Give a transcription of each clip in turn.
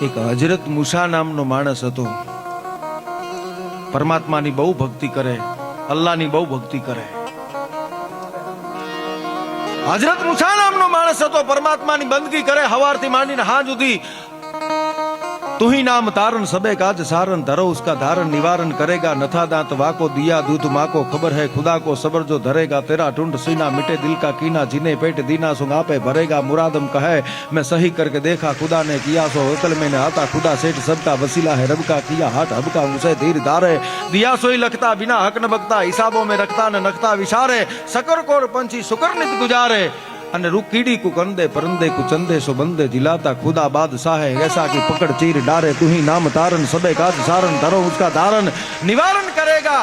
એક હજરત મૂસા નામનો માણસ હતો, પરમાત્માની બહુ ભક્તિ કરે, અલ્લાહની બહુ ભક્તિ કરે. હજરત મૂસા નામનો માણસ હતો, પરમાત્માની બંદગી કરે, હવારથી માંડીને હાંજ સુધી. તું ही नाम तारण सबे काज सारन, धरो उसका धारण निवारण करेगा, नथा दांत वाको दिया दूध माको, खबर है खुदा को सबर जो धरेगा, तेरा ढूंढ सीना मिटे दिल का कीना, जिन्हें पेट दीना सुंग आपे भरेगा, मुरादम कहे मैं सही करके देखा, खुदा ने किया सो अकल में न आता, खुदा सेठ सबका वसीला है, रब का किया हाथ हब का उसे धीर धारे, दिया सोई लखता बिना हक न बकता, हिसाबों में रखता न नखता विचारे, सकर कोर पंछी सुकर नित गुजारे, અને રૂ કીડી કુ કંદે પરંદે કુ ચંદે સો બંદે जिलाता, खुदा बादशाह है ऐसा की पकड़ चीर डारे, तू ही नाम तारण सबे काज सारण, धरो उसका धारण निवारण करेगा.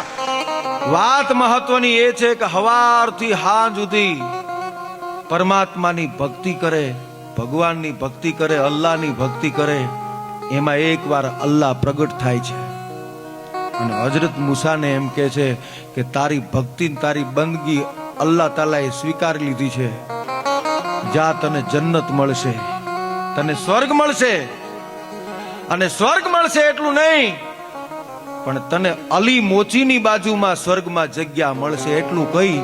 વાત મહત્વની એ છે કે હવારથી હાંજ સુધી પરમાત્માની ભક્તિ કરે, ભગવાનની ભક્તિ કરે, અલ્લાહની ભક્તિ કરે, એમાં એકવાર અલ્લાહ પ્રગટ થાય છે. અને હજરત મૂસાને એમ કહે છે કે તારી ભક્તિ તારી બંદગી અલ્લાહ તાલાએ સ્વીકારી લીધી છે, જા તને જન્નત મળશે, તને સ્વર્ગ મળશે. અને સ્વર્ગ મળશે એટલું નહીં, પણ તને અલી મોચીની બાજુમાં સ્વર્ગમાં જગ્યા મળશે એટલું કહી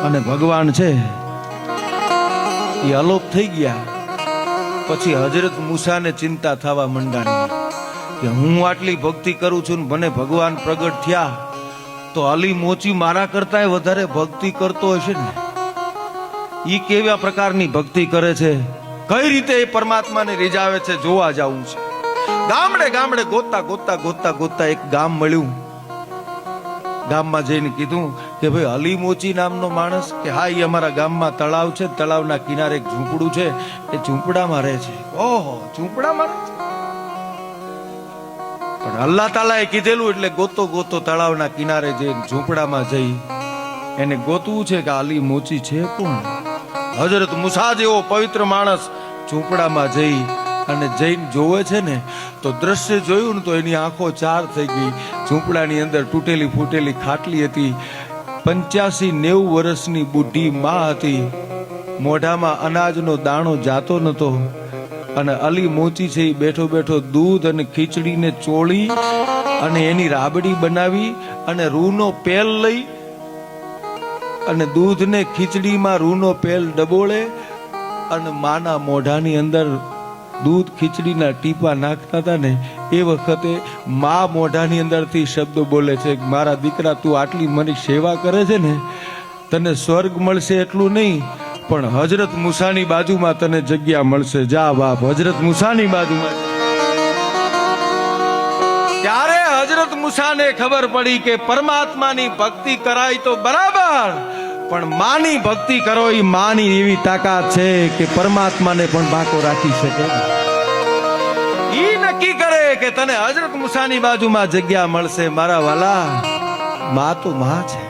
અને ભગવાન છે એ અલોપ થઈ ગયા. પછી હજરત મૂસાને ચિંતા થવા મંડાણી કે હું આટલી ભક્તિ કરું છું ને મને ભગવાન પ્રગટ થયા તો અલી મોચી મારા કરતા વધારે ભક્તિ કરતો હશે ને, ઈ કેવા પ્રકારની ભક્તિ કરે છે, કઈ રીતે એ પરમાત્માને રીઝાવે છે, જોવા જવું છે. ગામડે ગામડે ગોતતા ગોતતા ગોતતા ગોતતા એક ગામ મળ્યું. ગામમાં જઈને કીધું કે ભાઈ અલી મોચી નામનો માણસ, કે હા એ અમારા ગામમાં તળાવ છે, તળાવના કિનારે એક ઝૂંપડું છે, એ ઝૂંપડામાં રહે છે. ઓહો, ઝૂંપડામાં રહે છે. પણ અલ્લાહ તાલાએ કીધેલું એટલે ગોતો ગોતો તળાવના કિનારે જઈ ઝૂંપડામાં જઈ એને ગોતવું છે કે અલી મોચી છે કોણ. હજરત મૂસા જેવો પવિત્ર માણસ ઝૂંપડામાં જઈ અને જઈને જોવે છે ને તો દ્રશ્ય જોયું ને તો એની આંખો ચાર થઈ ગઈ. ઝૂંપડાની અંદર તૂટેલી ફૂટેલી ખાટલી હતી, 85-90 વર્ષની બુઢી માં હતી, મોઢામાં અનાજનો દાણો જાતો નતો. અને અલી મોચી છે એ બેઠો બેઠો દૂધ અને ખીચડીને ચોળી અને એની રાબડી બનાવી અને રૂનો પેલ લઈ અને દૂધ ને ખીચડીમાં રૂનો પેલ ડબોળે અને માના મોઢાની અંદર દૂધ ખીચડીના ટીપા નાખતા હતા ને એ વખતે મા મોઢાની અંદરથી શબ્દો બોલે છે, મારા દીકરા તું આટલી મારી સેવા કરે છે ને તને સ્વર્ગ મળશે એટલું નહીં, પણ હજરત મૂસાની બાજુમાં તને જગ્યા મળશે. જા બાપ, હજરત મૂસાની બાજુમાં. ત્યારે હજરત મૂસાને ખબર પડી કે પરમાત્માની ભક્તિ કરાય તો બરાબર, પણ માની ભક્તિ કરો એ માની એવી તાકાત છે કે પરમાત્માને પણ બાકો રાખી શકે. ઈ નક્કી કરે કે તને હજરત મૂસાની બાજુમાં જગ્યા મળશે. મારા વાલા, મા તો મા છે.